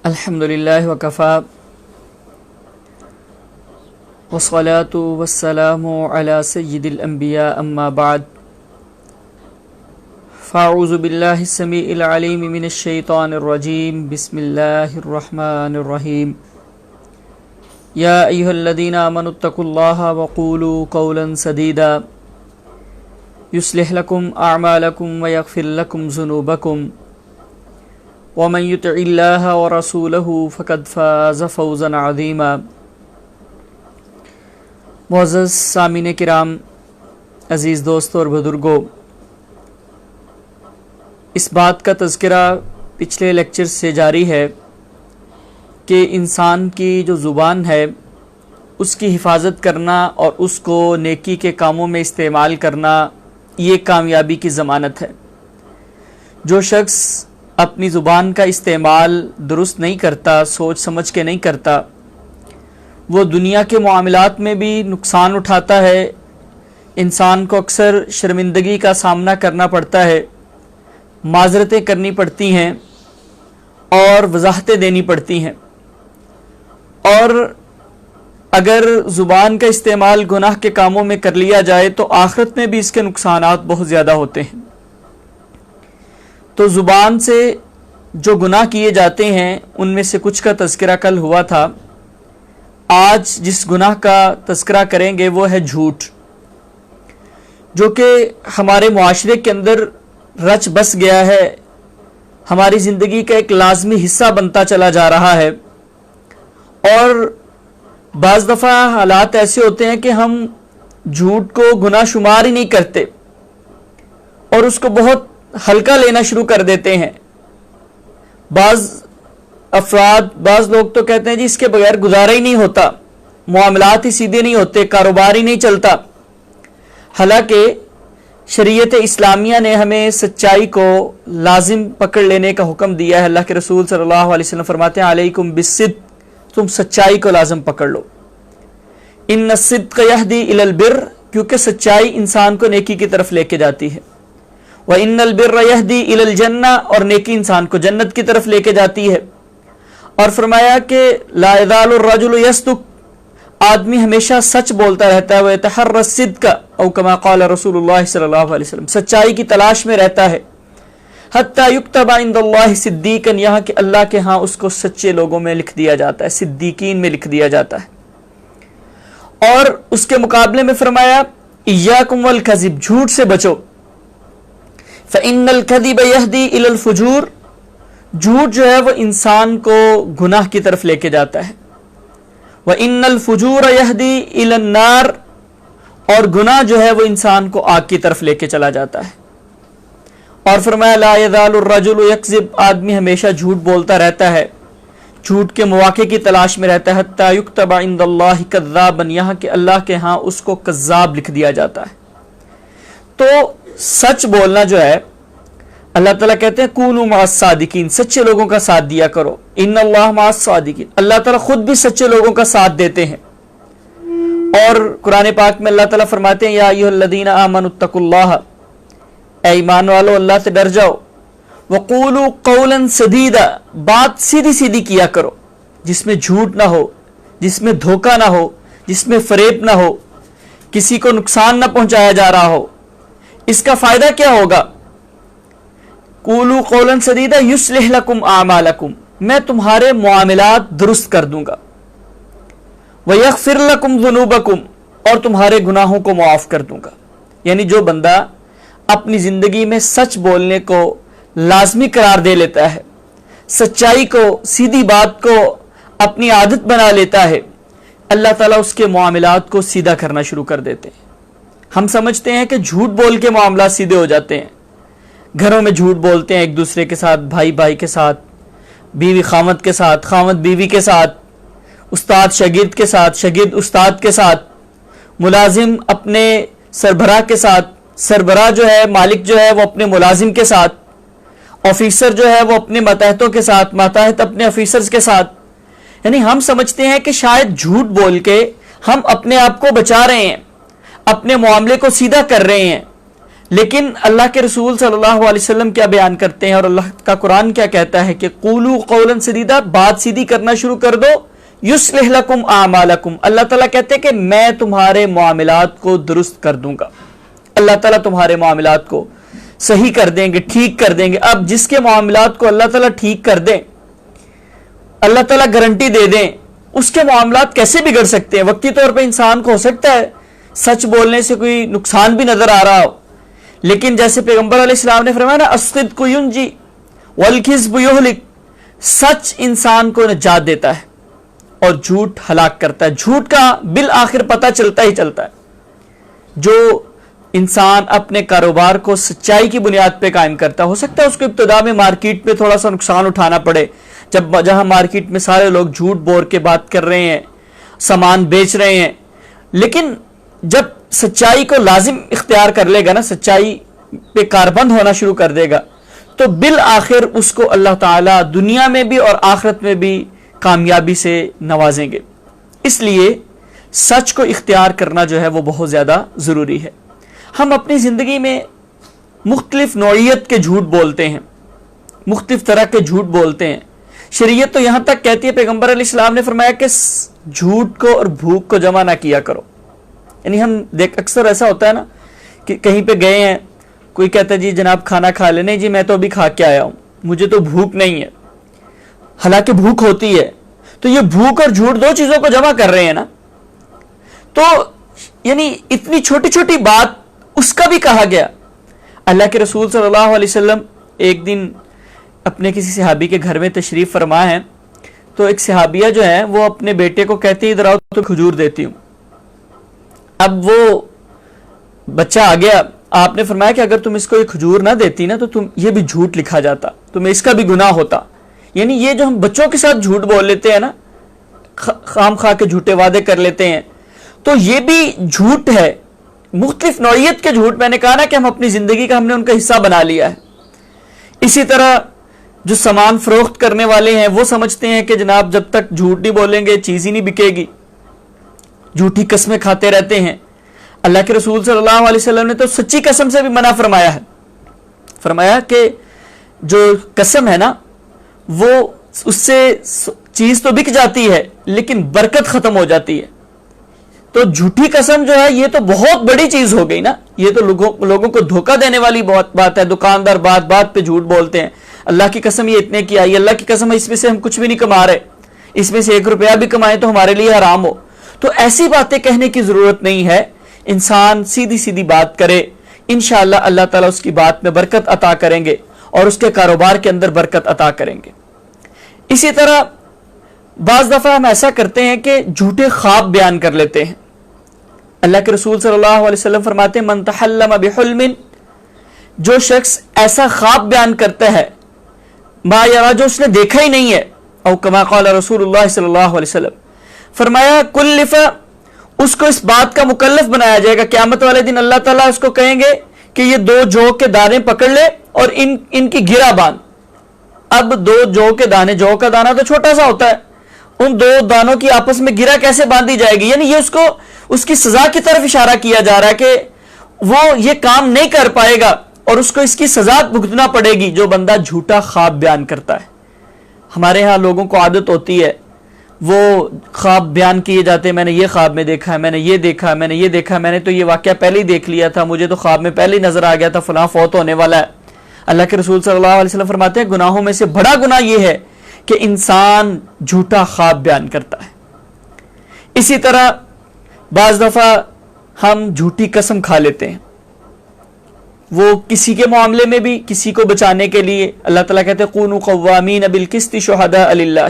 الحمدللہ وکفا والصلاة والسلام علی سید الانبیاء اما بعد فاعوذ باللہ السمیع العلیم من الشیطان الرجیم بسم اللہ الرحمن الرحیم یا ایہا الذین آمنوا اتقوا اللہ وقولوا قولا سدیدا یصلح لکم اعمالکم ویغفر لکم ذنوبکم ومن یطع اللہ ورسولہ فقد فاز فوزا عظیما۔ معزز سامعین کرام، عزیز دوستوں اور بزرگوں، اس بات کا تذکرہ پچھلے لیکچر سے جاری ہے کہ انسان کی جو زبان ہے اس کی حفاظت کرنا اور اس کو نیکی کے کاموں میں استعمال کرنا یہ کامیابی کی ضمانت ہے۔ جو شخص اپنی زبان کا استعمال درست نہیں کرتا، سوچ سمجھ کے نہیں کرتا، وہ دنیا کے معاملات میں بھی نقصان اٹھاتا ہے۔ انسان کو اکثر شرمندگی کا سامنا کرنا پڑتا ہے، معذرتیں کرنی پڑتی ہیں اور وضاحتیں دینی پڑتی ہیں، اور اگر زبان کا استعمال گناہ کے کاموں میں کر لیا جائے تو آخرت میں بھی اس کے نقصانات بہت زیادہ ہوتے ہیں۔ تو زبان سے جو گناہ کیے جاتے ہیں ان میں سے کچھ کا تذکرہ کل ہوا تھا۔ آج جس گناہ کا تذکرہ کریں گے وہ ہے جھوٹ، جو کہ ہمارے معاشرے کے اندر رچ بس گیا ہے، ہماری زندگی کا ایک لازمی حصہ بنتا چلا جا رہا ہے۔ اور بعض دفعہ حالات ایسے ہوتے ہیں کہ ہم جھوٹ کو گناہ شمار ہی نہیں کرتے اور اس کو بہت ہلکا لینا شروع کر دیتے ہیں۔ بعض افراد، بعض لوگ تو کہتے ہیں جی اس کے بغیر گزارا ہی نہیں ہوتا، معاملات ہی سیدھے نہیں ہوتے، کاروبار ہی نہیں چلتا۔ حالانکہ شریعت اسلامیہ نے ہمیں سچائی کو لازم پکڑ لینے کا حکم دیا ہے۔ اللہ کے رسول صلی اللہ علیہ وسلم فرماتے ہیں علیکم بالصدق، تم سچائی کو لازم پکڑ لو۔ ان الصدق یہدی الی البر، کیونکہ سچائی انسان کو نیکی کی طرف لے کے جاتی ہے۔ وَإِنَّ الْبِرَّ يَهْدِي إِلَى الْجَنَّةِ، اور نیکی انسان کو جنت کی طرف لے کے جاتی ہے۔ اور فرمایا کہ لا يزال الرجل يصدق، آدمی ہمیشہ سچ بولتا رہتا ہے، وَيَتَحَرَّى الصِّدْقَ أو كما قال رسول اللہ صلی اللہ علیہ وسلم، سچائی کی تلاش میں رہتا ہے، حتى يكتب عند اللہ صدیقا، یہاں کہ اللہ کے ہاں اس کو سچے لوگوں میں لکھ دیا جاتا ہے، صدیقین میں لکھ دیا جاتا ہے۔ اور اس کے مقابلے میں فرمایا إِيَّاكُمْ وَالْكَذِبَ، جھوٹ سے بچو۔ فَإِنَّ الْكَذِبَ يَهْدِي إِلَى الْفُجُورِ، جھوٹ جو ہے وہ انسان کو گناہ کی طرف لے کے جاتا ہے۔ وَإِنَّ الْفُجُورَ يَهْدِي إِلَى النَّارِ، اور گناہ جو ہے وہ انسان کو آگ کی طرف لے کے چلا جاتا ہے۔ اور فرمایا لا يزال الرجل يكذب، آدمی ہمیشہ جھوٹ بولتا رہتا ہے، جھوٹ کے مواقع کی تلاش میں رہتا ہے، حتى يكتب عند اللہ كذابا، یہاں کہ اللہ کے ہاں اس کو کذاب لکھ دیا جاتا ہے۔ تو سچ بولنا جو ہے، اللہ تعالیٰ کہتے ہیں کونوا مع الصادقین، سچے لوگوں کا ساتھ دیا کرو، ان اللہ مع الصادقین، اللہ تعالیٰ خود بھی سچے لوگوں کا ساتھ دیتے ہیں۔ اور قرآن پاک میں اللہ تعالیٰ فرماتے ہیں یا ایھا الذین آمنوا اتقوا اللہ، اے ایمان والو اللہ سے ڈر جاؤ، وقولوا قولا سدیدا، بات سیدھی سیدھی کیا کرو، جس میں جھوٹ نہ ہو، جس میں دھوکہ نہ ہو، جس میں فریب نہ ہو، کسی کو نقصان نہ پہنچایا جا رہا ہو۔ اس کا فائدہ کیا ہوگا؟ قولوا قولا سدیدا یصلح لکم اعمالکم، میں تمہارے معاملات درست کر دوں گا، ویغفر لکم ذنوبکم، اور تمہارے گناہوں کو معاف کر دوں گا۔ یعنی جو بندہ اپنی زندگی میں سچ بولنے کو لازمی قرار دے لیتا ہے، سچائی کو، سیدھی بات کو اپنی عادت بنا لیتا ہے، اللہ تعالیٰ اس کے معاملات کو سیدھا کرنا شروع کر دیتے ہیں۔ ہم سمجھتے ہیں کہ جھوٹ بول کے معاملات سیدھے ہو جاتے ہیں، گھروں میں جھوٹ بولتے ہیں ایک دوسرے کے ساتھ، بھائی بھائی کے ساتھ، بیوی خامد کے ساتھ، خامد بیوی کے ساتھ، استاد شاگرد کے ساتھ، شاگرد استاد کے ساتھ، ملازم اپنے سربراہ کے ساتھ، سربراہ جو ہے، مالک جو ہے وہ اپنے ملازم کے ساتھ، آفیسر جو ہے وہ اپنے ماتحتوں کے ساتھ، ماتحت اپنے آفیسرز کے ساتھ۔ یعنی ہم سمجھتے ہیں کہ شاید جھوٹ بول کے ہم اپنے آپ کو بچا رہے ہیں، اپنے معاملے کو سیدھا کر رہے ہیں، لیکن اللہ کے رسول صلی اللہ علیہ وسلم کیا بیان کرتے ہیں اور اللہ کا قرآن کیا کہتا ہے کہ قولوا قولا سدیدا، بات سیدھی کرنا شروع کر دو، یصلح لکم اعمالکم، اللہ تعالیٰ کہتے ہیں کہ میں تمہارے معاملات کو درست کر دوں گا، اللہ تعالیٰ تمہارے معاملات کو صحیح کر دیں گے، ٹھیک کر دیں گے۔ اب جس کے معاملات کو اللہ تعالیٰ ٹھیک کر دیں، اللہ تعالیٰ گارنٹی دے دیں، اس کے معاملات کیسے بگڑ سکتے ہیں؟ وقتی طور پہ انسان کو ہو سکتا ہے سچ بولنے سے کوئی نقصان بھی نظر آ رہا ہو، لیکن جیسے پیغمبر علیہ السلام نے فرمایا نا الصدق ینجی والکذب یہلک، سچ انسان کو نجات دیتا ہے اور جھوٹ ہلاک کرتا ہے۔ جھوٹ کا بالآخر پتہ چلتا ہی چلتا ہے۔ جو انسان اپنے کاروبار کو سچائی کی بنیاد پہ قائم کرتا ہے، ہو سکتا ہے اس کو ابتدا میں مارکیٹ میں تھوڑا سا نقصان اٹھانا پڑے، جہاں مارکیٹ میں سارے لوگ جھوٹ بول کے بات کر رہے ہیں، سامان بیچ رہے ہیں، لیکن جب سچائی کو لازم اختیار کر لے گا نا، سچائی پہ کاربند ہونا شروع کر دے گا، تو بالآخر اس کو اللہ تعالیٰ دنیا میں بھی اور آخرت میں بھی کامیابی سے نوازیں گے۔ اس لیے سچ کو اختیار کرنا جو ہے وہ بہت زیادہ ضروری ہے۔ ہم اپنی زندگی میں مختلف نوعیت کے جھوٹ بولتے ہیں، مختلف طرح کے جھوٹ بولتے ہیں۔ شریعت تو یہاں تک کہتی ہے، پیغمبر علیہ السلام نے فرمایا کہ جھوٹ کو اور بھوک کو جمع نہ کیا کرو۔ یعنی ہم اکثر ایسا ہوتا ہے نا کہ کہیں پہ گئے ہیں، کوئی کہتا ہے جی جناب کھانا کھا لے، نہیں جی میں تو ابھی کھا کے آیا ہوں، مجھے تو بھوک نہیں ہے، حالانکہ بھوک ہوتی ہے۔ تو یہ بھوک اور جھوٹ دو چیزوں کو جمع کر رہے ہیں نا، تو یعنی اتنی چھوٹی چھوٹی بات اس کا بھی کہا گیا۔ اللہ کے رسول صلی اللہ علیہ وسلم ایک دن اپنے کسی صحابی کے گھر میں تشریف فرما ہے، تو ایک صحابیہ جو ہے وہ اپنے بیٹے کو کہتی ہے ادھر آؤ تو کھجور دیتی ہوں۔ اب وہ بچہ آ گیا، آپ نے فرمایا کہ اگر تم اس کو یہ کھجور نہ دیتی نا تو تم یہ بھی جھوٹ لکھا جاتا، تمہیں اس کا بھی گناہ ہوتا۔ یعنی یہ جو ہم بچوں کے ساتھ جھوٹ بول لیتے ہیں نا، خام خواہ کے جھوٹے وعدے کر لیتے ہیں، تو یہ بھی جھوٹ ہے۔ مختلف نوعیت کے جھوٹ، میں نے کہا نا کہ ہم اپنی زندگی کا ہم نے ان کا حصہ بنا لیا ہے۔ اسی طرح جو سامان فروخت کرنے والے ہیں وہ سمجھتے ہیں کہ جناب جب تک جھوٹ نہیں بولیں گے چیز ہی نہیں بکے گی، جھوٹی قسمیں کھاتے رہتے ہیں۔ اللہ کے رسول صلی اللہ علیہ وسلم نے تو سچی قسم سے بھی منع فرمایا ہے، فرمایا کہ جو قسم ہے نا وہ اس سے چیز تو بک جاتی ہے لیکن برکت ختم ہو جاتی ہے۔ تو جھوٹی قسم جو ہے یہ تو بہت بڑی چیز ہو گئی نا، یہ تو لوگوں کو دھوکہ دینے والی بات ہے۔ دکاندار بات بات پہ جھوٹ بولتے ہیں، اللہ کی قسم یہ اتنے کی آئی، اللہ کی قسم اس میں سے ہم کچھ بھی نہیں کما رہے، اس میں سے 1 روپیہ بھی کمائیں تو ہمارے لیے حرام ہو۔ تو ایسی باتیں کہنے کی ضرورت نہیں ہے، انسان سیدھی سیدھی بات کرے، انشاءاللہ اللہ تعالیٰ اس کی بات میں برکت عطا کریں گے اور اس کے کاروبار کے اندر برکت عطا کریں گے۔ اسی طرح بعض دفعہ ہم ایسا کرتے ہیں کہ جھوٹے خواب بیان کر لیتے ہیں۔ اللہ کے رسول صلی اللہ علیہ وسلم فرماتے ہیں من تحلم بحلم، جو شخص ایسا خواب بیان کرتا ہے ما یرا، جو اس نے دیکھا ہی نہیں ہے، او کما قال رسول اللہ صلی اللہ علیہ وسلم، فرمایا کلف، اس کو اس بات کا مکلف بنایا جائے گا۔ قیامت والے دن اللہ تعالیٰ اس کو کہیں گے کہ یہ 2 جو کے دانے پکڑ لے اور ان کی گرہ باندھ۔ اب 2 جو کے دانے، جو کا دانہ تو چھوٹا سا ہوتا ہے، ان 2 دانوں کی آپس میں گرہ کیسے باندھی جائے گی؟ یعنی یہ اس کی سزا کی طرف اشارہ کیا جا رہا ہے کہ وہ یہ کام نہیں کر پائے گا اور اس کو اس کی سزا بھگتنا پڑے گی جو بندہ جھوٹا خواب بیان کرتا ہے۔ ہمارے ہاں لوگوں کو عادت ہوتی ہے، وہ خواب بیان کیے جاتے ہیں، میں نے یہ خواب میں دیکھا ہے، میں نے یہ دیکھا ہے، میں نے یہ دیکھا ہے، میں نے تو یہ واقعہ پہلے ہی دیکھ لیا تھا، مجھے تو خواب میں پہلے ہی نظر آ گیا تھا فلاں فوت ہونے والا ہے۔ اللہ کے رسول صلی اللہ علیہ وسلم فرماتے ہیں گناہوں میں سے بڑا گناہ یہ ہے کہ انسان جھوٹا خواب بیان کرتا ہے۔ اسی طرح بعض دفعہ ہم جھوٹی قسم کھا لیتے ہیں، وہ کسی کے معاملے میں بھی، کسی کو بچانے کے لیے۔ اللہ تعالیٰ کہتے ہیں کونوا قوامین بالقسط شہداء للہ،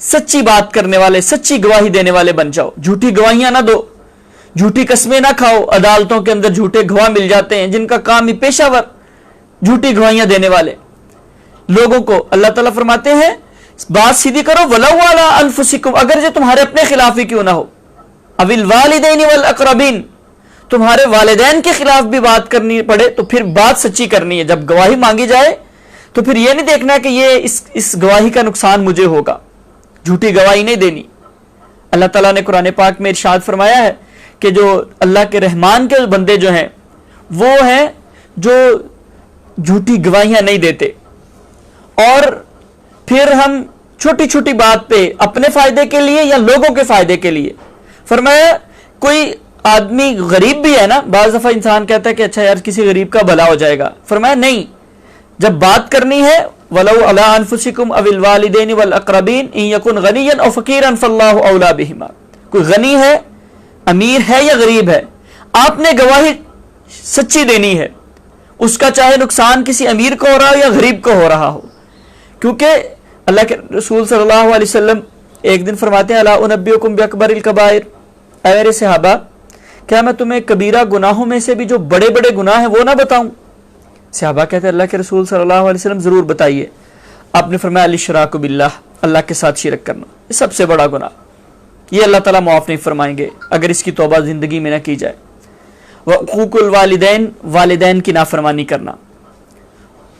سچی بات کرنے والے، سچی گواہی دینے والے بن جاؤ، جھوٹی گواہیاں نہ دو، جھوٹی قسمیں نہ کھاؤ۔ عدالتوں کے اندر جھوٹے گواہ مل جاتے ہیں جن کا کام ہی پیشہ ور جھوٹی گواہیاں دینے والے لوگوں کو۔ اللہ تعالیٰ فرماتے ہیں بات سیدھی کرو، ولو علی انفسکم، اگر یہ تمہارے اپنے خلاف ہی کیوں نہ ہو، او الوالدین والاقربین، تمہارے والدین کے خلاف بھی بات کرنی پڑے تو پھر بات سچی کرنی ہے۔ جب گواہی مانگی جائے تو پھر یہ نہیں دیکھنا کہ یہ اس گواہی کا نقصان مجھے ہوگا، جھوٹی گواہی نہیں دینی۔ اللہ تعالیٰ نے قرآن پاک میں ارشاد فرمایا ہے کہ جو اللہ کے رحمان کے بندے جو ہیں وہ ہیں جو جھوٹی گواہیاں نہیں دیتے، اور پھر ہم چھوٹی چھوٹی بات پہ اپنے فائدے کے لیے یا لوگوں کے فائدے کے لیے، فرمایا کوئی آدمی غریب بھی ہے نا، بعض دفعہ انسان کہتا ہے کہ اچھا یار کسی غریب کا بھلا ہو جائے گا، فرمایا نہیں، جب بات کرنی ہے وَلَوْ عَلَىٰ أَنفُسِكُمْ أَوِ الْوَالِدَيْنِ وَالْأَقْرَبِينَ إِن يَكُنْ غَنِيًّا أَوْ فَقِيرًا فَاللَّهُ أَوْلَىٰ بِهِمَا، کوئی غنی ہے، امیر ہے یا غریب ہے، آپ نے گواہی سچی دینی ہے، اس کا چاہے نقصان کسی امیر کو ہو رہا ہو یا غریب کو ہو رہا ہو، کیونکہ اللہ کے رسول صلی اللہ علیہ وسلم ایک دن فرماتے ہیں الا انبئکم باکبر الکبائر، اے میرے صحابہ کیا میں تمہیں کبیرہ گناہوں میں سے بھی جو بڑے بڑے گناہ ہیں وہ نہ بتاؤں؟ صحابہ کہتے ہیں اللہ کے رسول صلی اللہ علیہ وسلم ضرور بتائیے۔ آپ نے فرمایا الاشراک باللہ، اللہ کے ساتھ شرک کرنا، یہ سب سے بڑا گناہ، یہ اللہ تعالیٰ معاف نہیں فرمائیں گے اگر اس کی توبہ زندگی میں نہ کی جائے۔ وعقوق الوالدین، والدین کی نافرمانی کرنا،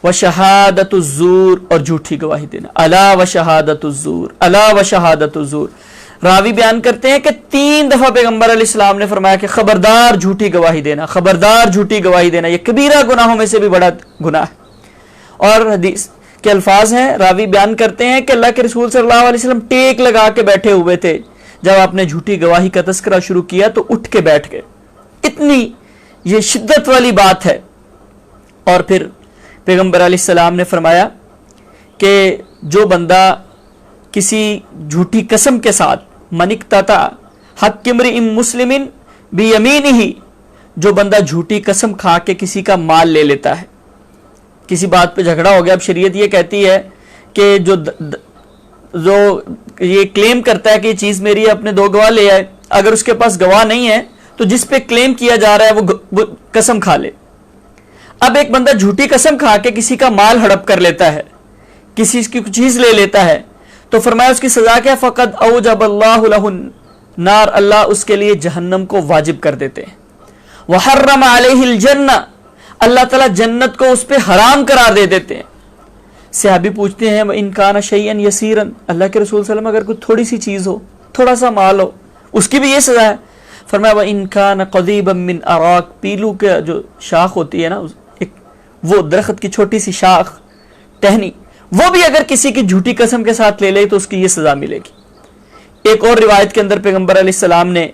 وشہادت الزور، اور جھوٹی گواہی دینا، الا وشہادت الزور، الا وشہادت الزور۔ راوی بیان کرتے ہیں کہ 3 دفعہ پیغمبر علیہ السلام نے فرمایا کہ خبردار جھوٹی گواہی دینا، خبردار جھوٹی گواہی دینا، یہ کبیرہ گناہوں میں سے بھی بڑا گناہ ہے۔ اور حدیث کے الفاظ ہیں، راوی بیان کرتے ہیں کہ اللہ کے رسول صلی اللہ علیہ وسلم ٹیک لگا کے بیٹھے ہوئے تھے، جب آپ نے جھوٹی گواہی کا تذکرہ شروع کیا تو اٹھ کے بیٹھ گئے، اتنی یہ شدت والی بات ہے۔ اور پھر پیغمبر علیہ السلام نے فرمایا کہ جو بندہ کسی جھوٹی قسم کے ساتھ، من اقتطع حق امرئ مسلم بیمینہ، جو بندہ جھوٹی قسم کھا کے کسی کا مال لے لیتا ہے، کسی بات پہ جھگڑا ہو گیا، اب شریعت یہ کہتی ہے کہ جو یہ کلیم کرتا ہے کہ یہ چیز میری ہے، اپنے 2 گواہ لے آئے، اگر اس کے پاس گواہ نہیں ہے تو جس پہ کلیم کیا جا رہا ہے وہ قسم کھا لے۔ اب ایک بندہ جھوٹی قسم کھا کے کسی کا مال ہڑپ کر لیتا ہے، کسی کی چیز لے لیتا ہے، تو فرمایا اس کی سزا کیا؟ فقد اوجب اللہ لہ النار، اللہ اس کے لیے جہنم کو واجب کر دیتے ہیں۔ وحرم علیہ الجنہ، اللہ تعالیٰ جنت کو اس پہ حرام قرار دے دیتے ہیں۔ صحابی پوچھتے ہیں وَإِن كَانَ شَيْئًا يَسِيرًا، اللہ کے رسول صلی اللہ علیہ وسلم اگر کوئی تھوڑی سی چیز ہو، تھوڑا سا مال ہو، اس کی بھی یہ سزا ہے؟ فرمایا وَإِن كَانَ قَضِيبًا مِّنْ أَرَاكَ، پیلو کے جو شاخ ہوتی ہے نا، وہ درخت کی چھوٹی سی شاخ، ٹہنی، وہ بھی اگر کسی کی جھوٹی قسم کے ساتھ لے لے تو اس کی یہ سزا ملے گی۔ ایک اور روایت کے اندر پیغمبر علیہ السلام نے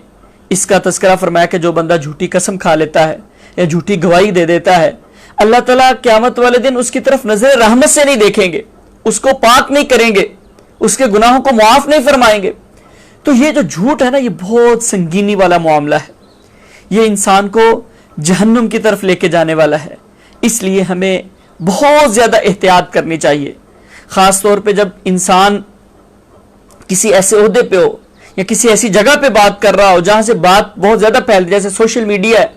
اس کا تذکرہ فرمایا کہ جو بندہ جھوٹی قسم کھا لیتا ہے یا جھوٹی گواہی دے دیتا ہے، اللہ تعالیٰ قیامت والے دن اس کی طرف نظر رحمت سے نہیں دیکھیں گے، اس کو پاک نہیں کریں گے، اس کے گناہوں کو معاف نہیں فرمائیں گے۔ تو یہ جو جھوٹ ہے نا، یہ بہت سنگینی والا معاملہ ہے، یہ انسان کو جہنم کی طرف لے کے جانے والا ہے، اس لیے ہمیں بہت زیادہ احتیاط کرنی چاہیے، خاص طور پہ جب انسان کسی ایسے عہدے پہ ہو یا کسی ایسی جگہ پہ بات کر رہا ہو جہاں سے بات بہت زیادہ پھیلتی، جیسے سوشل میڈیا ہے۔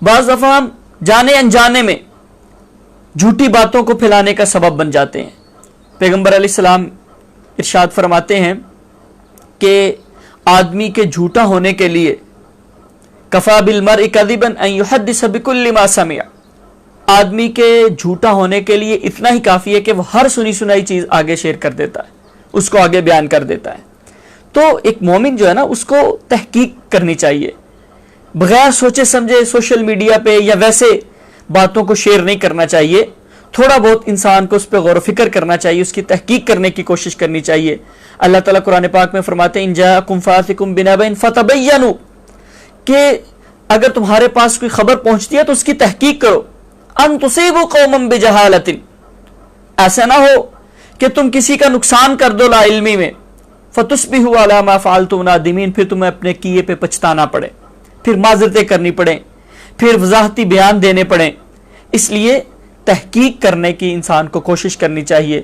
بعض دفعہ ہم جانے انجانے میں جھوٹی باتوں کو پھیلانے کا سبب بن جاتے ہیں۔ پیغمبر علیہ السلام ارشاد فرماتے ہیں کہ آدمی کے جھوٹا ہونے کے لیے کفا بالمرء کذبا ان یحدث بکل ما سمع، آدمی کے جھوٹا ہونے کے لیے اتنا ہی کافی ہے کہ وہ ہر سنی سنائی چیز آگے شیئر کر دیتا ہے، اس کو آگے بیان کر دیتا ہے۔ تو ایک مومن جو ہے نا، اس کو تحقیق کرنی چاہیے، بغیر سوچے سمجھے سوشل میڈیا پہ یا ویسے باتوں کو شیئر نہیں کرنا چاہیے، تھوڑا بہت انسان کو اس پہ غور و فکر کرنا چاہیے، اس کی تحقیق کرنے کی کوشش کرنی چاہیے۔ اللہ تعالیٰ قرآن پاک میں فرماتے ہیں ان جاءکم فاسق بنبأ فتبینوا، کہ اگر تمہارے پاس کوئی خبر پہنچتی ہے تو اس کی تحقیق کرو، ان تصیبوا قوما بجہالۃ، ایسا نہ ہو کہ تم کسی کا نقصان کر دو لا علمی میں، فتصبحوا علی ما فعلتم نادمین، پھر تمہیں اپنے کیے پہ پچھتانا پڑے، پھر معذرتیں کرنی پڑیں، پھر وضاحتی بیان دینے پڑیں۔ اس لیے تحقیق کرنے کی انسان کو کوشش کرنی چاہیے۔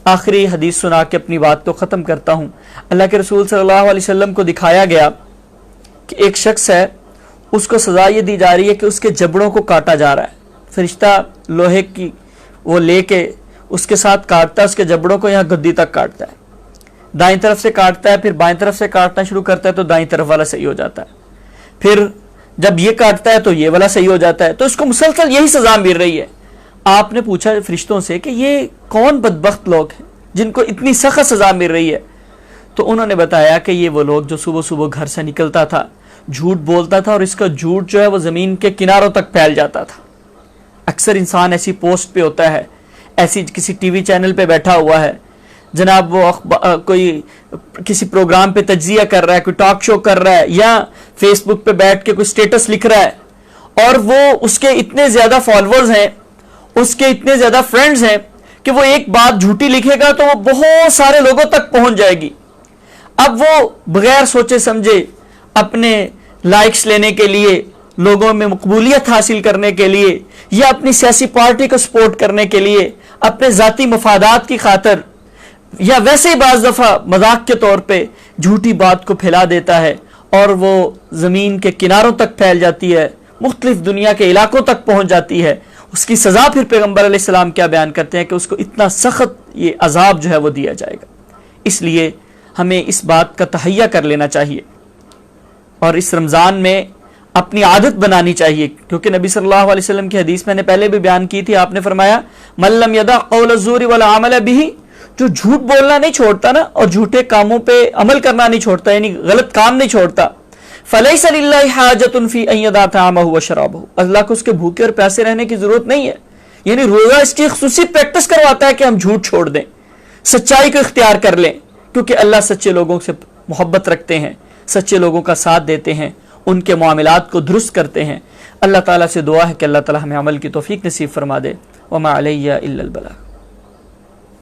آخری حدیث سنا کے اپنی بات تو ختم کرتا ہوں۔ اللہ کے رسول صلی اللہ علیہ وسلم کو دکھایا گیا کہ ایک شخص ہے، اس کو سزا یہ دی جا رہی ہے کہ اس کے جبڑوں کو کاٹا جا رہا ہے، فرشتہ لوہے کی وہ لے کے اس کے ساتھ کاٹتا ہے، اس کے جبڑوں کو یہاں گدی تک کاٹتا ہے، دائیں طرف سے کاٹتا ہے، پھر بائیں طرف سے کاٹنا شروع کرتا ہے تو دائیں طرف والا صحیح ہو جاتا ہے، پھر جب یہ کاٹتا ہے تو یہ والا صحیح ہو جاتا ہے، تو اس کو مسلسل یہی سزا مل رہی ہے۔ آپ نے پوچھا فرشتوں سے کہ یہ کون بدبخت لوگ ہیں جن کو اتنی سخت سزا مل رہی ہے؟ تو انہوں نے بتایا کہ یہ وہ لوگ جو صبح صبح گھر سے نکلتا تھا جھوٹ بولتا تھا اور اس کا جھوٹ جو ہے وہ زمین کے کناروں تک پھیل جاتا تھا. اکثر انسان ایسی پوسٹ پہ ہوتا ہے, ایسی کسی ٹی وی چینل پہ بیٹھا ہوا ہے جناب, وہ کوئی کسی پروگرام پہ تجزیہ کر رہا ہے, کوئی ٹاک شو کر رہا ہے, یا فیس بک پہ بیٹھ کے کوئی سٹیٹس لکھ رہا ہے, اور وہ اس کے اتنے زیادہ فالوورز ہیں, اس کے اتنے زیادہ فرینڈز ہیں کہ وہ ایک بات جھوٹی لکھے گا تو وہ بہت سارے لوگوں تک پہنچ جائے گی. اب وہ بغیر سوچے سمجھے اپنے لائکس لینے کے لیے, لوگوں میں مقبولیت حاصل کرنے کے لیے, یا اپنی سیاسی پارٹی کو سپورٹ کرنے کے لیے, اپنے ذاتی مفادات کی خاطر, یا ویسے ہی بعض دفعہ مذاق کے طور پہ جھوٹی بات کو پھیلا دیتا ہے, اور وہ زمین کے کناروں تک پھیل جاتی ہے, مختلف دنیا کے علاقوں تک پہنچ جاتی ہے. اس کی سزا پھر پیغمبر علیہ السلام کیا بیان کرتے ہیں کہ اس کو اتنا سخت یہ عذاب جو ہے وہ دیا جائے گا. اس لیے ہمیں اس بات کا تہیہ کر لینا چاہیے, اور اس رمضان میں اپنی عادت بنانی چاہیے, کیونکہ نبی صلی اللہ علیہ وسلم کی حدیث میں نے پہلے بھی بیان کی تھی. آپ نے فرمایا من لم یدع قول الزور والعمل به, جو جھوٹ بولنا نہیں چھوڑتا نا اور جھوٹے کاموں پہ عمل کرنا نہیں چھوڑتا, یعنی غلط کام نہیں چھوڑتا, فلیس للہ حاجۃ فی ان یدع طعامہ وشرابہ, اللہ کو اس کے بھوکے اور پیاسے رہنے کی ضرورت نہیں ہے. یعنی روزہ اس کی خصوصی پریکٹس کرواتا ہے کہ ہم جھوٹ چھوڑ دیں, سچائی کو اختیار کر لیں, کیونکہ اللہ سچے لوگوں سے محبت رکھتے ہیں, سچے لوگوں کا ساتھ دیتے ہیں, ان کے معاملات کو درست کرتے ہیں. اللہ تعالیٰ سے دعا ہے کہ اللہ تعالیٰ ہمیں عمل کی توفیق نصیب فرما دے. وما علیہ الا البلاغ.